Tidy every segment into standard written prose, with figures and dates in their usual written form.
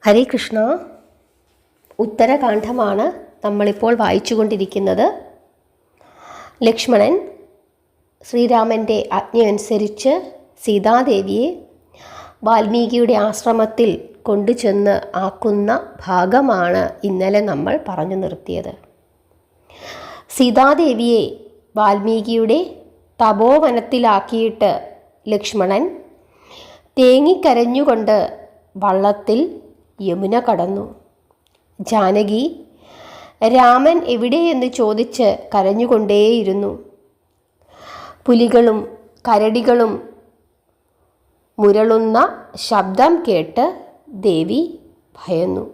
ഹരേ കൃഷ്ണ. ഉത്തരകാണ്ഡമാണ് നമ്മളിപ്പോൾ വായിച്ചുകൊണ്ടിരിക്കുന്നത്. ലക്ഷ്മണൻ ശ്രീരാമൻ്റെ ആജ്ഞയനുസരിച്ച് സീതാദേവിയെ വാൽമീകിയുടെ ആശ്രമത്തിൽ കൊണ്ടുചെന്ന് ആക്കുന്ന ഭാഗമാണ് ഇന്നലെ നമ്മൾ പറഞ്ഞു നിർത്തിയത്. സീതാദേവിയെ വാൽമീകിയുടെ തപോവനത്തിലാക്കിയിട്ട് ലക്ഷ്മണൻ തേങ്ങിക്കരഞ്ഞുകൊണ്ട് വള്ളത്തിൽ യമുന കടന്നു. ജാനകി രാമൻ എവിടെയെന്ന് ചോദിച്ച് കരഞ്ഞുകൊണ്ടേയിരുന്നു. പുലികളും കരടികളും മുരളുന്ന ശബ്ദം കേട്ട് ദേവി ഭയന്നു.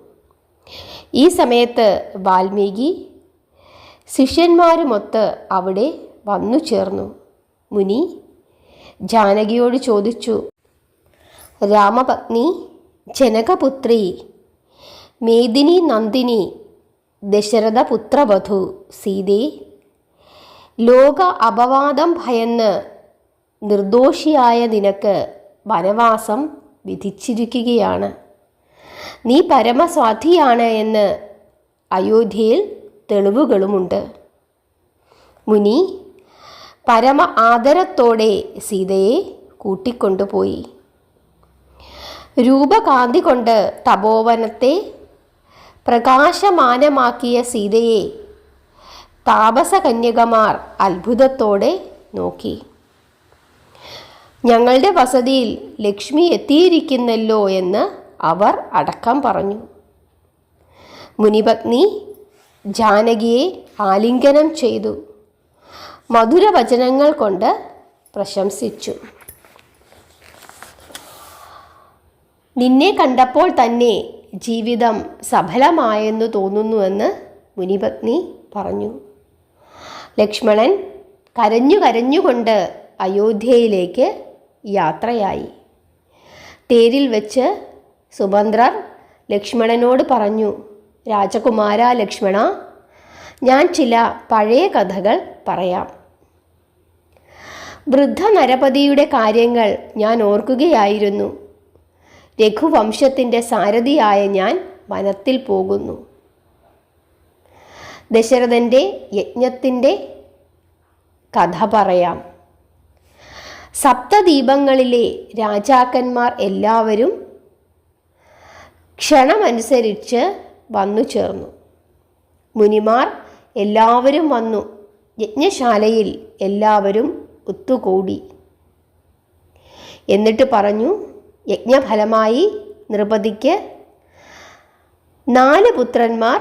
ഈ സമയത്ത് വാൽമീകി ശിഷ്യന്മാരുമൊത്ത് അവിടെ വന്നു ചേർന്നു. മുനി ജാനകിയോട് ചോദിച്ചു, രാമപത്നി ജനകപുത്രി മേദിനി നന്ദിനി ദശരഥപുത്രവധു സീതേ, ലോക അപവാദം ഭയന്ന് നിർദോഷിയായ നിനക്ക് വനവാസം വിധിച്ചിരിക്കുകയാണ്. നീ പരമസ്വാധിയാണ് എന്ന് അയോധ്യയിൽ തെളിവുകളുമുണ്ട്. മുനി പരമ ആദരത്തോടെ സീതയെ കൂട്ടിക്കൊണ്ടുപോയി. രൂപകാന്തി കൊണ്ട് തപോവനത്തെ പ്രകാശമാനമാക്കിയ സീതയെ താപസകന്യകമാർ അത്ഭുതത്തോടെ നോക്കി. ഞങ്ങളുടെ വസതിയിൽ ലക്ഷ്മി എത്തിയിരിക്കുന്നല്ലോ എന്ന് അവർ അടക്കം പറഞ്ഞു. മുനിപത്നി ജാനകിയെ ആലിംഗനം ചെയ്തു മധുരവചനങ്ങൾ കൊണ്ട് പ്രശംസിച്ചു. നിന്നെ കണ്ടപ്പോൾ തന്നെ ജീവിതം സഫലമായെന്ന് തോന്നുന്നുവെന്ന് മുനിപത്നി പറഞ്ഞു. ലക്ഷ്മണൻ കരഞ്ഞുകൊണ്ട് അയോധ്യയിലേക്ക് യാത്രയായി. തേരിൽ വെച്ച് സുഭദ്രർ ലക്ഷ്മണനോട് പറഞ്ഞു, രാജകുമാര ലക്ഷ്മണ, ഞാൻ ചില പഴയ കഥകൾ പറയാം. വൃദ്ധ നരപതിയുടെ കാര്യങ്ങൾ ഞാൻ ഓർക്കുകയായിരുന്നു. രഘുവംശത്തിൻ്റെ സാരഥിയായ ഞാൻ വനത്തിൽ പോകുന്നു. ദശരഥൻ്റെ യജ്ഞത്തിൻ്റെ കഥ പറയാം. സപ്തദ്വീപങ്ങളിലെ രാജാക്കന്മാർ എല്ലാവരും ക്ഷണമനുസരിച്ച് വന്നു ചേർന്നു. മുനിമാർ എല്ലാവരും വന്നു. യജ്ഞശാലയിൽ എല്ലാവരും ഒത്തുകൂടി. എന്നിട്ട് പറഞ്ഞു, യജ്ഞഫലമായി നൃപതിക്ക് 4 പുത്രന്മാർ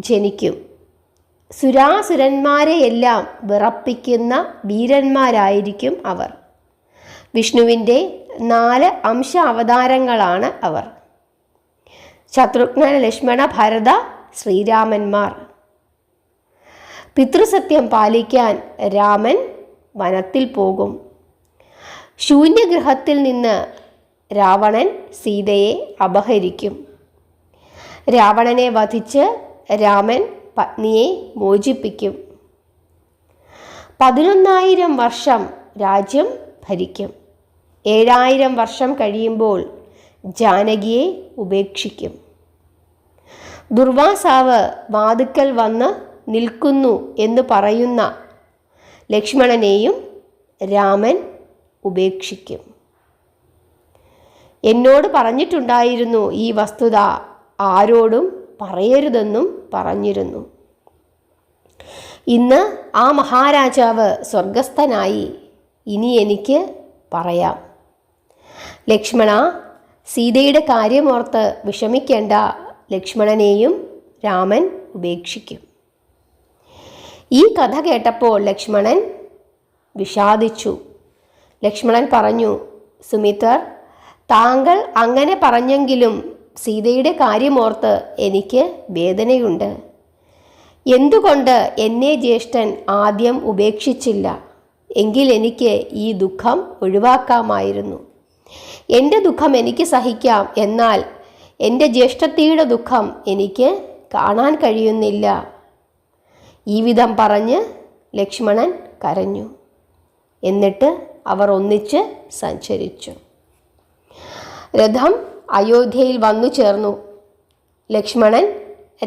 ജനിക്കും. സുരാസുരന്മാരെയെല്ലാം വിറപ്പിക്കുന്ന വീരന്മാരായിരിക്കും അവർ. വിഷ്ണുവിൻ്റെ 4 അംശ അവതാരങ്ങളാണ് അവർ. ശത്രുഘ്ന ലക്ഷ്മണ ഭരത ശ്രീരാമന്മാർ. പിതൃസത്യം പാലിക്കാൻ രാമൻ വനത്തിൽ പോകും. ശൂന്യഗൃഹത്തിൽ നിന്ന് രാവണൻ സീതയെ അപഹരിക്കും. രാവണനെ വധിച്ച് രാമൻ പത്നിയെ മോചിപ്പിക്കും. 11,000 വർഷം രാജ്യം ഭരിക്കും. 7,000 വർഷം കഴിയുമ്പോൾ ജാനകിയെ ഉപേക്ഷിക്കും. ദുർവാസാവ് വാതുക്കൽ വന്ന് നിൽക്കുന്നു എന്ന് പറയുന്ന ലക്ഷ്മണനെയും രാമൻ ഉപേക്ഷിക്കും. എന്നോട് പറഞ്ഞിട്ടുണ്ടായിരുന്നു ഈ വസ്തുത ആരോടും പറയരുതെന്നും പറഞ്ഞിരുന്നു. ഇന്ന് ആ മഹാരാജാവ് സ്വർഗസ്ഥനായി. ഇനി എനിക്ക് പറയാം. ലക്ഷ്മണ, സീതയുടെ കാര്യമോർത്ത് വിഷമിക്കേണ്ട. ലക്ഷ്മണനെയും രാമൻ ഉപേക്ഷിക്കും. ഈ കഥ കേട്ടപ്പോൾ ലക്ഷ്മണൻ വിഷാദിച്ചു. ലക്ഷ്മണൻ പറഞ്ഞു, സുമിത്രർ, താങ്കൾ അങ്ങനെ പറഞ്ഞെങ്കിലും സീതയുടെ കാര്യമോർത്ത് എനിക്ക് വേദനയുണ്ട്. എന്തുകൊണ്ട് എന്നെ ജ്യേഷ്ഠൻ ആദ്യം ഉപേക്ഷിച്ചില്ല? എങ്കിൽ എനിക്ക് ഈ ദുഃഖം ഒഴിവാക്കാമായിരുന്നു. എൻ്റെ ദുഃഖം എനിക്ക് സഹിക്കാം, എന്നാൽ എൻ്റെ ജ്യേഷ്ഠത്തിയുടെ ദുഃഖം എനിക്ക് കാണാൻ കഴിയുന്നില്ല. ഈ വിധം പറഞ്ഞ് ലക്ഷ്മണൻ കരഞ്ഞു. എന്നിട്ട് അവർ ഒന്നിച്ച് സഞ്ചരിച്ചു. രഥം അയോധ്യയിൽ വന്നു ചേർന്നു. ലക്ഷ്മണൻ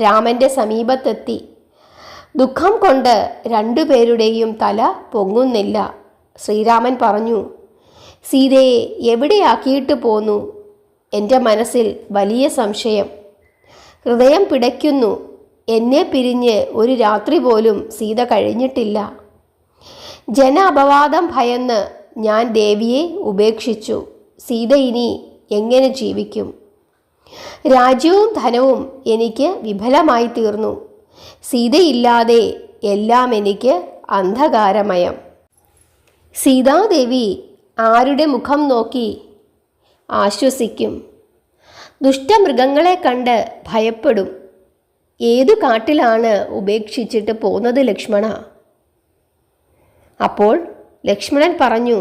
രാമൻ്റെ സമീപത്തെത്തി. ദുഃഖം കൊണ്ട് രണ്ടുപേരുടെയും തല പൊങ്ങുന്നില്ല. ശ്രീരാമൻ പറഞ്ഞു, സീതയെ എവിടെയാക്കിയിട്ട് പോന്നു? എൻ്റെ മനസ്സിൽ വലിയ സംശയം. ഹൃദയം പിടയ്ക്കുന്നു. എന്നെ പിരിഞ്ഞ് ഒരു രാത്രി പോലും സീത കഴിഞ്ഞിട്ടില്ല. ജന അപവാദം ഭയന്ന് ഞാൻ ദേവിയെ ഉപേക്ഷിച്ചു. സീത ഇനി എങ്ങനെ ജീവിക്കും? രാജ്യവും ധനവും എനിക്ക് വിഫലമായി തീർന്നു. സീതയില്ലാതെ എല്ലാം എനിക്ക് അന്ധകാരമയം. സീതാദേവി ആരുടെ മുഖം നോക്കി ആശ്വസിക്കും? ദുഷ്ടമൃഗങ്ങളെ കണ്ട് ഭയപ്പെടും. ഏതു കാട്ടിലാണ് ഉപേക്ഷിച്ചിട്ട് പോന്നത് ലക്ഷ്മണ? അപ്പോൾ ലക്ഷ്മണൻ പറഞ്ഞു,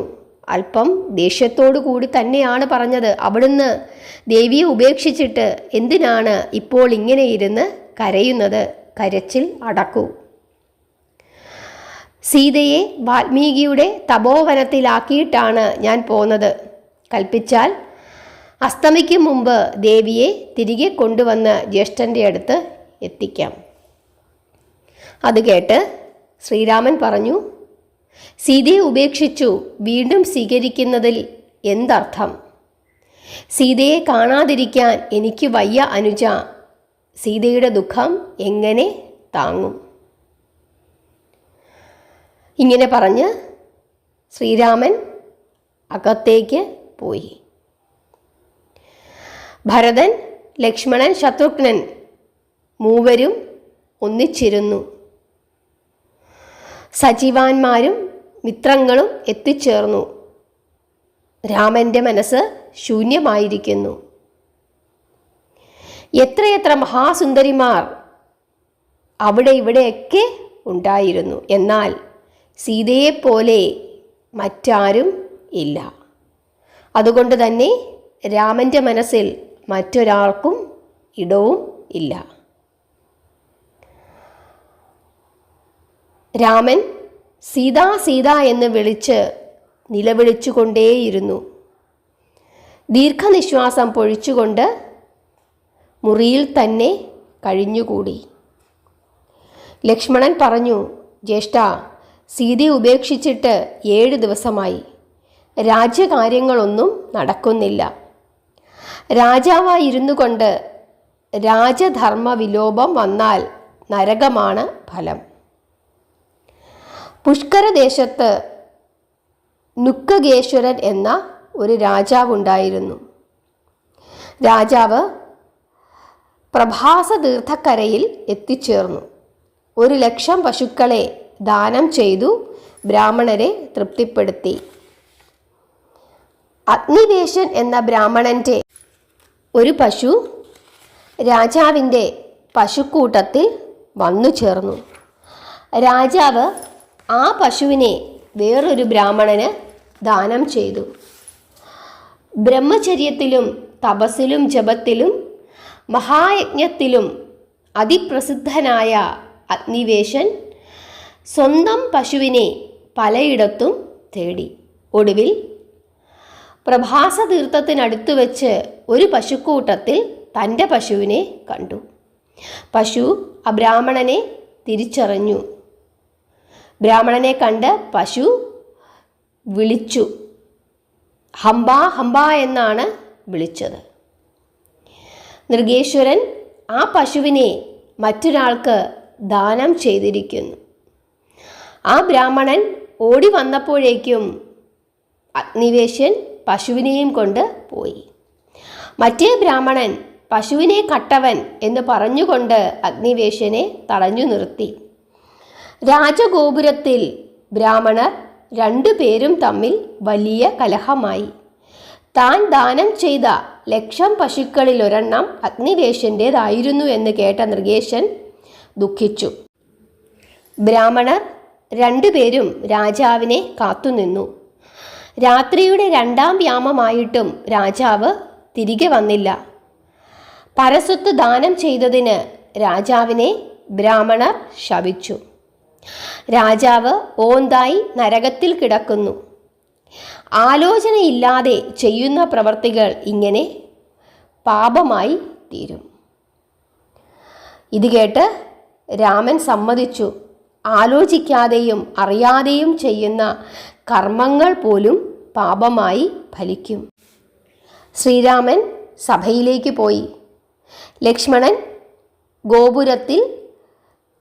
അല്പം ദേഷ്യത്തോടു കൂടി തന്നെയാണ് പറഞ്ഞത്. അവിടുന്ന് ദേവിയെ ഉപേക്ഷിച്ചിട്ട് എന്തിനാണ് ഇപ്പോൾ ഇങ്ങനെ ഇരുന്ന് കരയുന്നത്? കരച്ചിൽ അടക്കൂ. സീതയെ വാൽമീകിയുടെ തപോവനത്തിലാക്കിയിട്ടാണ് ഞാൻ പോന്നത്. കൽപ്പിച്ചാൽ അസ്തമിക്കും മുമ്പ് ദേവിയെ തിരികെ കൊണ്ടുവന്ന് ജ്യേഷ്ഠൻ്റെ അടുത്ത് എത്തിക്കാം. അത് കേട്ട് ശ്രീരാമൻ പറഞ്ഞു, സീതയെ ഉപേക്ഷിച്ചു വീണ്ടും സ്വീകരിക്കുന്നതിൽ എന്തർത്ഥം? സീതയെ കാണാതിരിക്കാൻ എനിക്ക് വയ്യ അനുജ. സീതയുടെ ദുഃഖം എങ്ങനെ താങ്ങും? ഇങ്ങനെ പറഞ്ഞ് ശ്രീരാമൻ അകത്തേക്ക് പോയി. ഭരതൻ, ലക്ഷ്മണൻ, ശത്രുഘ്നൻ മൂവരും ഒന്നിച്ചിരുന്നു. സജീവാന്മാരും മിത്രങ്ങളും എത്തിച്ചേർന്നു. രാമൻ്റെ മനസ്സ് ശൂന്യമായിരിക്കുന്നു. എത്രയെത്ര മഹാസുന്ദരിമാർ അവിടെ ഇവിടെയൊക്കെ ഉണ്ടായിരുന്നു. എന്നാൽ സീതയെപ്പോലെ മറ്റാരും ഇല്ല. അതുകൊണ്ട് തന്നെ രാമൻ്റെ മനസ്സിൽ മറ്റൊരാൾക്കും ഇടവും ഇല്ല. രാമൻ സീതാ സീത എന്ന് വിളിച്ച് നിലവിളിച്ചുകൊണ്ടേയിരുന്നു. ദീർഘനിശ്വാസം പൊഴിച്ചുകൊണ്ട് മുറിയിൽ തന്നെ കഴിഞ്ഞുകൂടി. ലക്ഷ്മണൻ പറഞ്ഞു, ജ്യേഷ്ഠ, സീതയെ ഉപേക്ഷിച്ചിട്ട് 7 ദിവസമായി. രാജ്യകാര്യങ്ങളൊന്നും നടക്കുന്നില്ല. രാജാവായിരുന്നു കൊണ്ട് രാജധർമ്മ വിലോപം വന്നാൽ നരകമാണ് ഫലം. പുഷ്കരദേശത്ത് നുക്കഗേശ്വരൻ എന്ന ഒരു രാജാവുണ്ടായിരുന്നു. രാജാവ് പ്രഭാസ തീർത്ഥക്കരയിൽ എത്തിച്ചേർന്നു. 1,00,000 പശുക്കളെ ദാനം ചെയ്തു ബ്രാഹ്മണരെ തൃപ്തിപ്പെടുത്തി. അഗ്നിവേശൻ എന്ന ബ്രാഹ്മണൻ്റെ ഒരു പശു രാജാവിൻ്റെ പശുക്കൂട്ടത്തിൽ വന്നു ചേർന്നു. രാജാവ് ആ പശുവിനെ വേറൊരു ബ്രാഹ്മണന് ദാനം ചെയ്തു. ബ്രഹ്മചര്യത്തിലും തപസ്സിലും ജപത്തിലും മഹായജ്ഞത്തിലും അതിപ്രസിദ്ധനായ അഗ്നിവേശൻ സ്വന്തം പശുവിനെ പലയിടത്തും തേടി. ഒടുവിൽ പ്രഭാസ തീർത്ഥത്തിനടുത്ത് വെച്ച് ഒരു പശുക്കൂട്ടത്തിൽ തൻ്റെ പശുവിനെ കണ്ടു. പശു അബ്രാഹ്മണനെ തിരിച്ചറിഞ്ഞു. ബ്രാഹ്മണനെ കണ്ട് പശു വിളിച്ചു. ഹംബ ഹംബ എന്നാണ് വിളിച്ചത്. നൃഗേശ്വരൻ ആ പശുവിനെ മറ്റൊരാൾക്ക് ദാനം ചെയ്തിരിക്കുന്നു. ആ ബ്രാഹ്മണൻ ഓടി വന്നപ്പോഴേക്കും അഗ്നിവേശൻ പശുവിനെയും കൊണ്ട് പോയി. മറ്റേ ബ്രാഹ്മണൻ പശുവിനെ കട്ടവൻ എന്ന് പറഞ്ഞുകൊണ്ട് അഗ്നിവേശനെ തടഞ്ഞു നിർത്തി. രാജഗോപുരത്തിൽ ബ്രാഹ്മണർ 2 പേരും തമ്മിൽ വലിയ കലഹമായി. താൻ ദാനം ചെയ്ത 1,00,000 പശുക്കളിലൊരെണ്ണം അഗ്നിവേശൻ്റേതായിരുന്നു എന്ന് കേട്ട നൃഗേശൻ ദുഃഖിച്ചു. ബ്രാഹ്മണർ 2 പേരും രാജാവിനെ കാത്തുനിന്നു. രാത്രിയുടെ 2-ാം യാമമായിട്ടും രാജാവ് തിരികെ വന്നില്ല. പരസ്വത്ത് ദാനം ചെയ്തതിന് രാജാവിനെ ബ്രാഹ്മണർ ശപിച്ചു. രാജാവ് ഓന്തായി നരകത്തിൽ കിടക്കുന്നു. ആലോചനയില്ലാതെ ചെയ്യുന്ന പ്രവർത്തികൾ ഇങ്ങനെ പാപമായി തീരും. ഇത് കേട്ട് രാമൻ സമ്മതിച്ചു. ആലോചിക്കാതെയും അറിയാതെയും ചെയ്യുന്ന കർമ്മങ്ങൾ പോലും പാപമായി ഫലിക്കും. ശ്രീരാമൻ സഭയിലേക്ക് പോയി. ലക്ഷ്മണൻ ഗോപുരത്തിൽ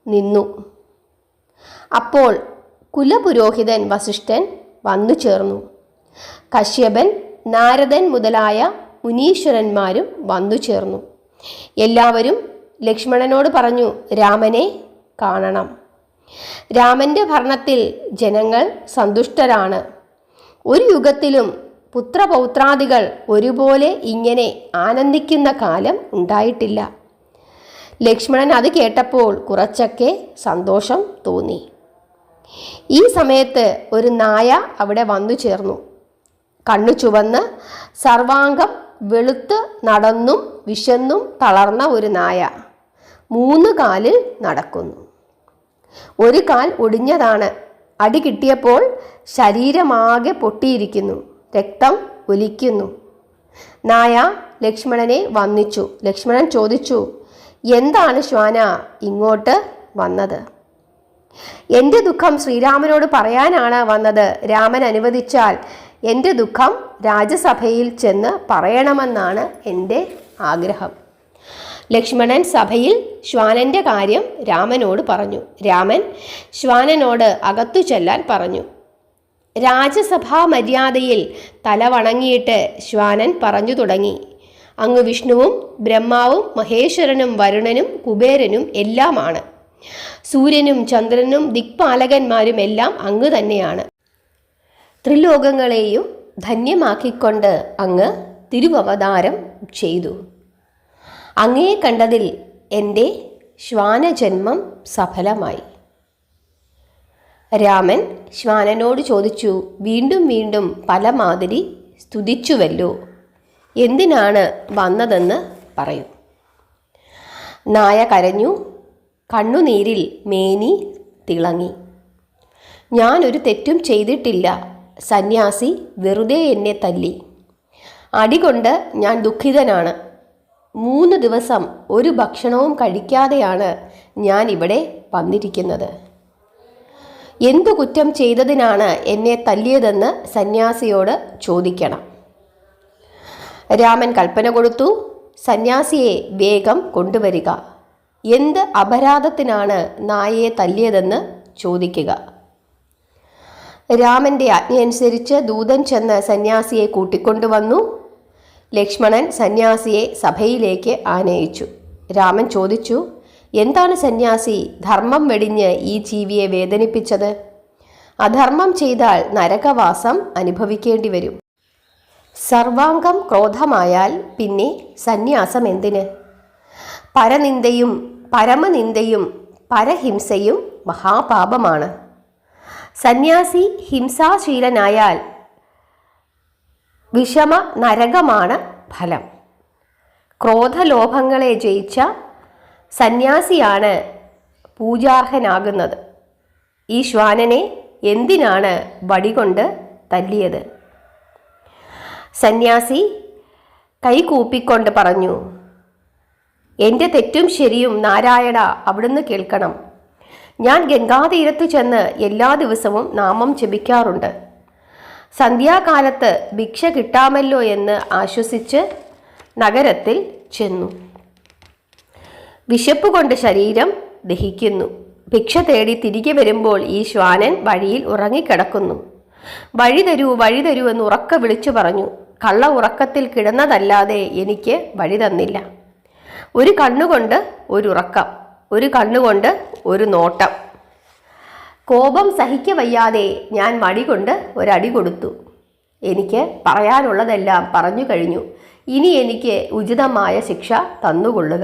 നിന്നു. അപ്പോൾ കുലപുരോഹിതൻ വസിഷ്ഠൻ വന്നു ചേർന്നു. കശ്യപൻ, നാരദൻ മുതലായ മുനീശ്വരന്മാരും വന്നു ചേർന്നു. എല്ലാവരും ലക്ഷ്മണനോട് പറഞ്ഞു, രാമനെ കാണണം. രാമൻ്റെ ഭരണത്തിൽ ജനങ്ങൾ സന്തുഷ്ടരാണ്. ഒരു യുഗത്തിലും പുത്രപൗത്രാദികൾ ഒരുപോലെ ഇങ്ങനെ ആനന്ദിക്കുന്ന കാലം ഉണ്ടായിട്ടില്ല. ലക്ഷ്മണൻ അത് കേട്ടപ്പോൾ കുറച്ചൊക്കെ സന്തോഷം തോന്നി. ഈ സമയത്ത് ഒരു നായ അവിടെ വന്നു ചേർന്നു. കണ്ണു ചുവന്ന് സർവാംഗം വെളുത്ത് നടന്നും വിശന്നും തളർന്ന ഒരു നായ 3 കാലിൽ നടക്കുന്നു. ഒരു കാൽ ഒടിഞ്ഞതാണ്. അടി കിട്ടിയപ്പോൾ ശരീരമാകെ പൊട്ടിയിരിക്കുന്നു. രക്തം ഒലിക്കുന്നു. നായ ലക്ഷ്മണനെ വന്ദിച്ചു. ലക്ഷ്മണൻ ചോദിച്ചു, എന്താണ് ശ്വാന ഇങ്ങോട്ട് വന്നത്? എൻ്റെ ദുഃഖം ശ്രീരാമനോട് പറയാനാണ് വന്നത്. രാമൻ അനുവദിച്ചാൽ എൻ്റെ ദുഃഖം രാജസഭയിൽ ചെന്ന് പറയണമെന്നാണ് എൻ്റെ ആഗ്രഹം. ലക്ഷ്മണൻ സഭയിൽ ശ്വാനൻ്റെ കാര്യം രാമനോട് പറഞ്ഞു. രാമൻ ശ്വാനനോട് അകത്തു ചെല്ലാൻ പറഞ്ഞു. രാജസഭാ മര്യാദയിൽ തല വണങ്ങിയിട്ട് ശ്വാനൻ പറഞ്ഞു തുടങ്ങി, അങ്ങ് വിഷ്ണുവും ബ്രഹ്മാവും മഹേശ്വരനും വരുണനും കുബേരനും എല്ലാമാണ്. സൂര്യനും ചന്ദ്രനും ദിക്പാലകന്മാരും എല്ലാം അങ്ങ് തന്നെയാണ്. ത്രിലോകങ്ങളെയും ധന്യമാക്കിക്കൊണ്ട് അങ്ങ് തിരുവവതാരം ചെയ്തു. അങ്ങയെ കണ്ടതിൽ എൻ്റെ ശ്വാനജന്മം സഫലമായി. രാമൻ ശ്വാനനോട് ചോദിച്ചു, വീണ്ടും വീണ്ടും പലമാതിരി സ്തുതിച്ചുവല്ലോ, എന്തിനാണ് വന്നതെന്ന് പറയൂ. നായ കരഞ്ഞു. കണ്ണുനീരിൽ മേനി തിളങ്ങി. ഞാനൊരു തെറ്റും ചെയ്തിട്ടില്ല. സന്യാസി വെറുതെ എന്നെ തല്ലി. അടികൊണ്ട് ഞാൻ ദുഃഖിതനാണ്. 3 ദിവസം ഒരു ഭക്ഷണവും കഴിക്കാതെയാണ് ഞാൻ ഇവിടെ വന്നിരിക്കുന്നത്. എന്തു കുറ്റം ചെയ്തതിനാണ് എന്നെ തല്ലിയതെന്ന് സന്യാസിയോട് ചോദിക്കണം. രാമൻ കൽപ്പന കൊടുത്തു, സന്യാസിയെ വേഗം കൊണ്ടുവരിക. എന്ത് അപരാധത്തിനാണ് നായയെ തല്ലിയതെന്ന് ചോദിക്കുക. രാമൻ്റെ ആജ്ഞയനുസരിച്ച് ദൂതൻ ചെന്ന് സന്യാസിയെ കൂട്ടിക്കൊണ്ടുവന്നു. ലക്ഷ്മണൻ സന്യാസിയെ സഭയിലേക്ക് ആനയിച്ചു. രാമൻ ചോദിച്ചു, എന്താണ് സന്യാസി ധർമ്മം വെടിഞ്ഞ് ഈ ജീവിയെ വേദനിപ്പിച്ചത്? അധർമ്മം ചെയ്താൽ നരകവാസം അനുഭവിക്കേണ്ടി വരും. സർവാംഗം ക്രോധമായാൽ പിന്നെ സന്യാസം എന്തിന്? പരനിന്ദയും പരമനിന്ദയും പരഹിംസയും മഹാപാപമാണ്. സന്യാസി ഹിംസാശീലനായാൽ വിഷമ നരകമാണ് ഫലം. ക്രോധലോഭങ്ങളെ ജയിച്ച സന്യാസിയാണ് പൂജാർഹനാകുന്നത്. ഈ ശ്വാനനെ എന്തിനാണ് വടികൊണ്ട് തല്ലിയത്? സന്യാസി കൈകൂപ്പിക്കൊണ്ട് പറഞ്ഞു, എൻ്റെ തെറ്റും ശരിയും നാരായണ അവിടുന്ന് കേൾക്കണം. ഞാൻ ഗംഗാതീരത്ത് ചെന്ന് എല്ലാ ദിവസവും നാമം ജപിക്കാറുണ്ട്. സന്ധ്യാകാലത്ത് ഭിക്ഷ കിട്ടാമല്ലോ എന്ന് ആശ്വസിച്ച് നഗരത്തിൽ ചെന്നു. വിശപ്പ് കൊണ്ട് ശരീരം ദഹിക്കുന്നു. ഭിക്ഷ തേടി തിരികെ വരുമ്പോൾ ഈ ശ്വാനൻ വഴിയിൽ ഉറങ്ങിക്കിടക്കുന്നു. വഴി തരൂ വഴി തരൂ എന്ന് ഉറക്കെ വിളിച്ചു പറഞ്ഞു. കള്ള ഉറക്കത്തിൽ കിടന്നതല്ലാതെ എനിക്ക് വഴി തന്നില്ല. ഒരു കണ്ണുകൊണ്ട് ഒരു ഉറക്കം, ഒരു കണ്ണുകൊണ്ട് ഒരു നോട്ടം. കോപം സഹിക്കവയ്യാതെ ഞാൻ മടി കൊണ്ട് ഒരടി കൊടുത്തു. എനിക്ക് പറയാനുള്ളതെല്ലാം പറഞ്ഞു കഴിഞ്ഞു. ഇനി എനിക്ക് ഉചിതമായ ശിക്ഷ തന്നുകൊള്ളുക.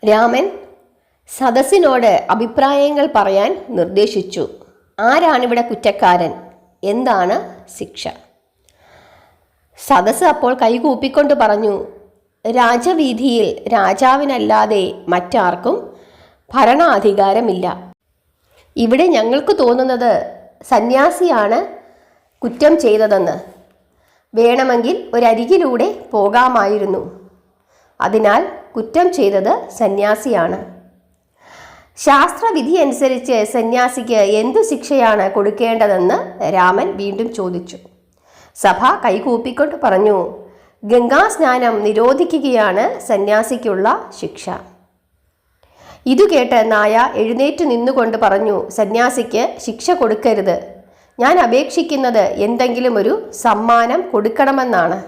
രാമൻ സദസ്സിനോട് അഭിപ്രായങ്ങൾ പറയാൻ നിർദ്ദേശിച്ചു. ആരാണിവിടെ കുറ്റക്കാരൻ? എന്താണ് ശിക്ഷ? സദസ്സ് അപ്പോൾ കൈകൂപ്പിക്കൊണ്ട് പറഞ്ഞു, രാജവീഥിയിൽ രാജാവിനല്ലാതെ മറ്റാർക്കും ഭരണാധികാരമില്ല. ഇവിടെ ഞങ്ങൾക്ക് തോന്നുന്നത് സന്യാസിയാണ് കുറ്റം ചെയ്തതെന്ന്. വേണമെങ്കിൽ ഒരരികിലൂടെ പോകാമായിരുന്നു. അതിനാൽ കുറ്റം ചെയ്തത് സന്യാസിയാണ്. ശാസ്ത്രവിധി അനുസരിച്ച് സന്യാസിക്ക് എന്തു ശിക്ഷയാണ് കൊടുക്കേണ്ടതെന്ന് രാമൻ വീണ്ടും ചോദിച്ചു. സഭ കൈകൂപ്പിക്കൊണ്ട് പറഞ്ഞു, ഗംഗാസ്നാനം നിരോധിക്കുകയാണ് സന്യാസിക്കുള്ള ശിക്ഷ. ഇതു കേട്ട് നായ എഴുന്നേറ്റ് നിന്നുകൊണ്ട് പറഞ്ഞു, സന്യാസിക്ക് ശിക്ഷ കൊടുക്കരുത്. ഞാൻ അപേക്ഷിക്കുന്നത് എന്തെങ്കിലും ഒരു സമ്മാനം കൊടുക്കണമെന്നാണ്.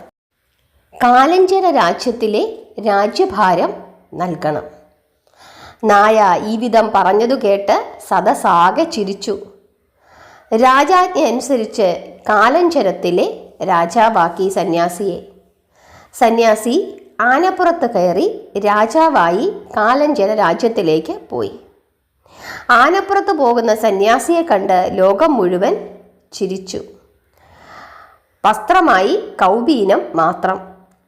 കാലഞ്ചര രാജ്യത്തിലെ രാജ്യഭാരം നൽകണം. നായ ഈ വിധം പറഞ്ഞതു കേട്ട് സദസാകെ ചിരിച്ചു. രാജാജ്ഞ അനുസരിച്ച് കാലഞ്ചരത്തിലെ രാജാവാക്കി സന്യാസിയെ. സന്യാസി ആനപ്പുറത്ത് കയറി രാജാവായി കാലഞ്ചര രാജ്യത്തിലേക്ക് പോയി. ആനപ്പുറത്ത് പോകുന്ന സന്യാസിയെ കണ്ട് ലോകം മുഴുവൻ ചിരിച്ചു. വസ്ത്രമായി കൗബീനം മാത്രം,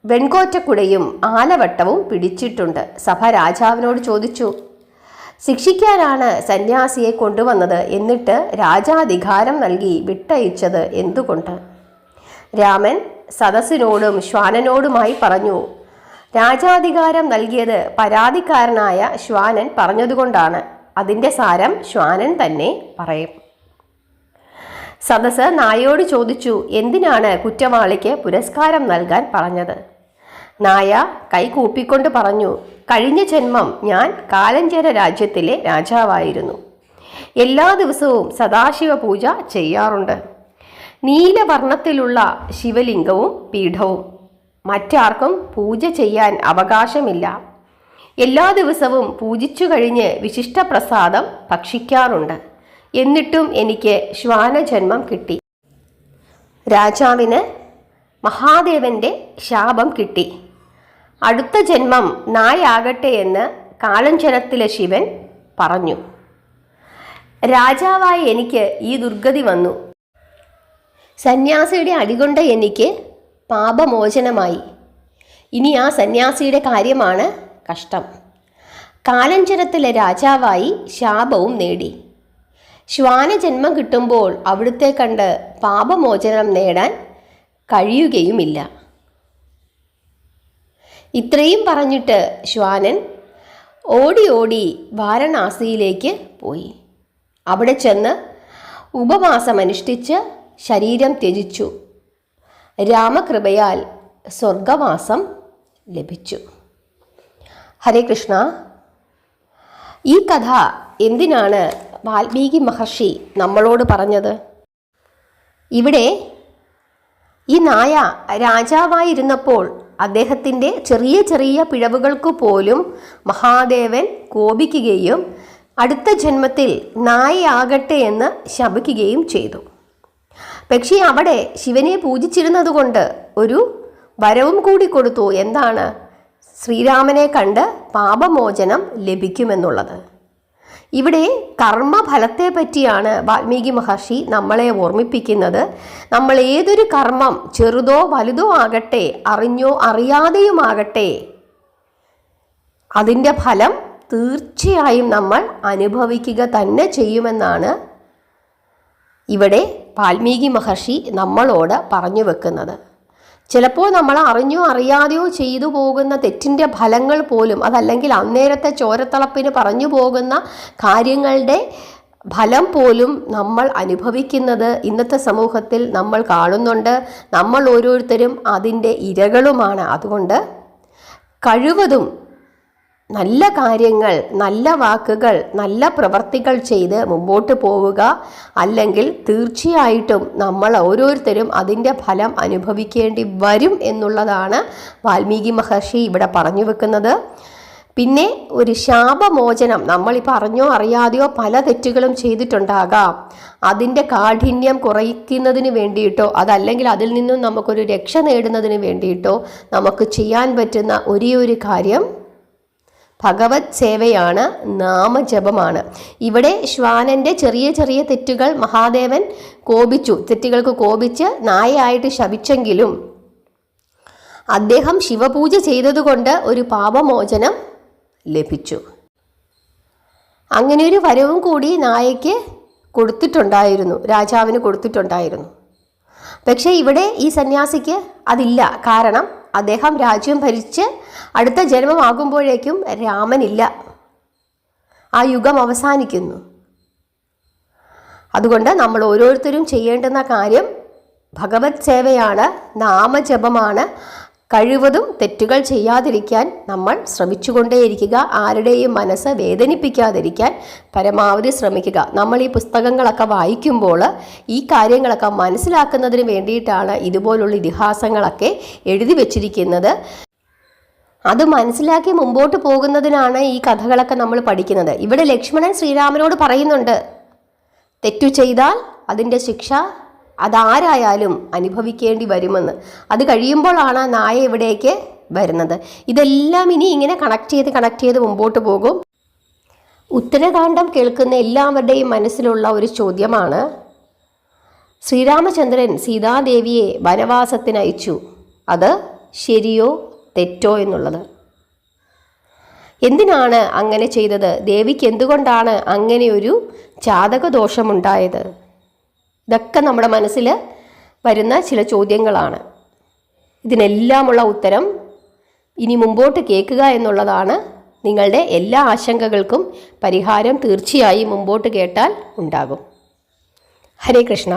വെൺകോറ്റക്കുടയും ആലവട്ടവും പിടിച്ചിട്ടുണ്ട്. സഭ രാജാവിനോട് ചോദിച്ചു, ശിക്ഷിക്കാനാണ് സന്യാസിയെ കൊണ്ടുവന്നത്, എന്നിട്ട് രാജാധികാരം നൽകി വിട്ടയച്ചത് എന്തുകൊണ്ട്? രാമൻ സദസ്സിനോടും ശ്വാനനോടുമായി പറഞ്ഞു, രാജാധികാരം നൽകിയത് പരാതിക്കാരനായ ശ്വാനൻ പറഞ്ഞതുകൊണ്ടാണ്. അതിൻ്റെ സാരം ശ്വാനൻ തന്നെ പറയും. സദസ്സ് നായയോട് ചോദിച്ചു, എന്തിനാണ് കുറ്റവാളിക്ക് പുരസ്കാരം നൽകാൻ പറഞ്ഞത്? നായ കൈകൂപ്പിക്കൊണ്ട് പറഞ്ഞു, കഴിഞ്ഞ ജന്മം ഞാൻ കാലഞ്ചര രാജ്യത്തിലെ രാജാവായിരുന്നു. എല്ലാ ദിവസവും സദാശിവ പൂജ ചെയ്യാറുണ്ട്. നീലവർണ്ണത്തിലുള്ള ശിവലിംഗവും പീഠവും. മറ്റാർക്കും പൂജ ചെയ്യാൻ അവകാശമില്ല. എല്ലാ ദിവസവും പൂജിച്ചു കഴിഞ്ഞ് വിശിഷ്ടപ്രസാദം ഭക്ഷിക്കാറുണ്ട്. എന്നിട്ടും എനിക്ക് ശ്വാനജന്മം കിട്ടി. രാജാവിന് മഹാദേവന്റെ ശാപം കിട്ടി. അടുത്ത ജന്മം നായാകട്ടെ എന്ന് കാലഞ്ചരത്തിലെ ശിവൻ പറഞ്ഞു. രാജാവായ എനിക്ക് ഈ ദുർഗതി വന്നു. സന്യാസിയുടെ അടികൊണ്ട് എനിക്ക് പാപമോചനമായി. ഇനി ആ സന്യാസിയുടെ കാര്യമാണ് കഷ്ടം. കാലഞ്ചരത്തിലെ രാജാവായി ശാപവും നേടി. ശ്വാനജന്മം കിട്ടുമ്പോൾ അവിടുത്തെ കണ്ട് പാപമോചനം നേടാൻ കഴിയുകയുമില്ല. ഇത്രയും പറഞ്ഞിട്ട് ശ്വാനൻ ഓടി ഓടി വാരണാസിയിലേക്ക് പോയി. അവിടെ ചെന്ന് ഉപവാസമനുഷ്ഠിച്ച് ശരീരം ത്യജിച്ചു. രാമകൃപയാൽ സ്വർഗവാസം ലഭിച്ചു. ഹരേ കൃഷ്ണ. ഈ കഥ എന്തിനാണ് വാൽമീകി മഹർഷി നമ്മളോട് പറഞ്ഞത്? ഇവിടെ ഈ നായ രാജാവായിരുന്നപ്പോൾ അദ്ദേഹത്തിൻ്റെ ചെറിയ ചെറിയ പിഴവുകൾക്ക് പോലും മഹാദേവൻ കോപിക്കുകയും അടുത്ത ജന്മത്തിൽ നായയാകട്ടെ എന്ന് ശപിക്കുകയും ചെയ്തു. പക്ഷേ അവിടെ ശിവനെ പൂജിച്ചിരുന്നത് കൊണ്ട് ഒരു വരവും കൂടി കൊടുത്തു. എന്താണ്? ശ്രീരാമനെ കണ്ട് പാപമോചനം ലഭിക്കുമെന്നുള്ളത്. ഇവിടെ കർമ്മഫലത്തെ പറ്റിയാണ് വാൽമീകി മഹർഷി നമ്മളെ ഓർമ്മിപ്പിക്കുന്നത്. നമ്മൾ ഏതൊരു കർമ്മം ചെറുതോ വലുതോ ആകട്ടെ, അറിഞ്ഞോ അറിയാതെയുമാകട്ടെ, അതിൻ്റെ ഫലം തീർച്ചയായും നമ്മൾ അനുഭവിക്കുക തന്നെ ചെയ്യുമെന്നാണ് ഇവിടെ വാൽമീകി മഹർഷി നമ്മളോട് പറഞ്ഞു വെക്കുന്നത്. ചിലപ്പോൾ നമ്മൾ അറിഞ്ഞോ അറിയാതെയോ ചെയ്തു പോകുന്ന തെറ്റിൻ്റെ ഫലങ്ങൾ പോലും, അതല്ലെങ്കിൽ അന്നേരത്തെ ചോരത്തിളപ്പിന് പറഞ്ഞു പോകുന്ന കാര്യങ്ങളുടെ ഫലം പോലും നമ്മൾ അനുഭവിക്കുന്നത് ഇന്നത്തെ സമൂഹത്തിൽ നമ്മൾ കാണുന്നുണ്ട്. നമ്മൾ ഓരോരുത്തരും അതിൻ്റെ ഇരകളുമാണ്. അതുകൊണ്ട് കഴിവതും നല്ല കാര്യങ്ങൾ, നല്ല വാക്കുകൾ, നല്ല പ്രവർത്തികൾ ചെയ്ത് മുമ്പോട്ട് പോവുക. അല്ലെങ്കിൽ തീർച്ചയായിട്ടും നമ്മൾ ഓരോരുത്തരും അതിൻ്റെ ഫലം അനുഭവിക്കേണ്ടി വരും എന്നുള്ളതാണ് വാൽമീകി മഹർഷി ഇവിടെ പറഞ്ഞു വെക്കുന്നത്. പിന്നെ ഒരു ശാപമോചനം, നമ്മളിപ്പോൾ അറിഞ്ഞോ അറിയാതെയോ പല തെറ്റുകളും ചെയ്തിട്ടുണ്ടാകാം. അതിൻ്റെ കാഠിന്യം കുറയ്ക്കുന്നതിന് വേണ്ടിയിട്ടോ അതല്ലെങ്കിൽ അതിൽ നിന്നും നമുക്കൊരു രക്ഷ നേടുന്നതിന് വേണ്ടിയിട്ടോ നമുക്ക് ചെയ്യാൻ പറ്റുന്ന ഒരേ ഒരു കാര്യം ഭഗവത് സേവയാണ്, നാമജപമാണ്. ഇവിടെ ശ്വാനൻ്റെ ചെറിയ ചെറിയ തെറ്റുകൾ മഹാദേവൻ തെറ്റുകൾക്ക് കോപിച്ച് നായയായിട്ട് ശപിച്ചെങ്കിലും അദ്ദേഹം ശിവപൂജ ചെയ്തതുകൊണ്ട് ഒരു പാപമോചനം ലഭിച്ചു. അങ്ങനെ ഒരു വരവും കൂടി നായയ്ക്ക് കൊടുത്തിട്ടുണ്ടായിരുന്നു, രാജാവിന് കൊടുത്തിട്ടുണ്ടായിരുന്നു. പക്ഷേ ഇവിടെ ഈ സന്യാസിക്ക് അതില്ല. കാരണം അദ്ദേഹം രാജ്യം ഭരിച്ച് അടുത്ത ജന്മമാകുമ്പോഴേക്കും രാമനില്ല, ആ യുഗം അവസാനിക്കുന്നു. അതുകൊണ്ട് നമ്മൾ ഓരോരുത്തരും ചെയ്യേണ്ടുന്ന കാര്യം ഭഗവത് സേവയാണ്, നാമജപമാണ്. കഴിവതും തെറ്റുകൾ ചെയ്യാതിരിക്കാൻ നമ്മൾ ശ്രമിച്ചുകൊണ്ടേയിരിക്കുക. ആരുടെയും മനസ്സ് വേദനിപ്പിക്കാതിരിക്കാൻ പരമാവധി ശ്രമിക്കുക. നമ്മൾ ഈ പുസ്തകങ്ങളൊക്കെ വായിക്കുമ്പോൾ ഈ കാര്യങ്ങളൊക്കെ മനസ്സിലാക്കുന്നതിന് വേണ്ടിയിട്ടാണ് ഇതുപോലുള്ള ഇതിഹാസങ്ങളൊക്കെ എഴുതി വച്ചിരിക്കുന്നത്. അത് മനസ്സിലാക്കി മുമ്പോട്ട് പോകുന്നതിനാണ് ഈ കഥകളൊക്കെ നമ്മൾ പഠിക്കുന്നത്. ഇവിടെ ലക്ഷ്മണൻ ശ്രീരാമനോട് പറയുന്നുണ്ട്, തെറ്റു ചെയ്താൽ അതിൻ്റെ ശിക്ഷ അതാരായാലും അനുഭവിക്കേണ്ടി വരുമെന്ന്. അത് കഴിയുമ്പോഴാണ് നായ ഇവിടേക്ക് വരുന്നത്. ഇതെല്ലാം ഇനി ഇങ്ങനെ കണക്ട് ചെയ്ത് മുമ്പോട്ട് പോകും. ഉത്തരകാണ്ഡം കേൾക്കുന്ന എല്ലാവരുടെയും മനസ്സിലുള്ള ഒരു ചോദ്യമാണ്, ശ്രീരാമചന്ദ്രൻ സീതാദേവിയെ വനവാസത്തിന് അയച്ചു, അത് ശരിയോ തെറ്റോ എന്നുള്ളത്. എന്തിനാണ് അങ്ങനെ ചെയ്തത്? ദേവിക്ക് എന്തുകൊണ്ടാണ് അങ്ങനെയൊരു ജാതകദോഷമുണ്ടായത്? ഇതൊക്കെ നമ്മുടെ മനസ്സിൽ വരുന്ന ചില ചോദ്യങ്ങളാണ്. ഇതിനെല്ലാമുള്ള ഉത്തരം ഇനി മുമ്പോട്ട് കേൾക്കുക എന്നുള്ളതാണ്. നിങ്ങളുടെ എല്ലാ ആശങ്കകൾക്കും പരിഹാരം തീർച്ചയായും മുമ്പോട്ട് കേട്ടാൽ ഉണ്ടാകും. ഹരേ കൃഷ്ണ.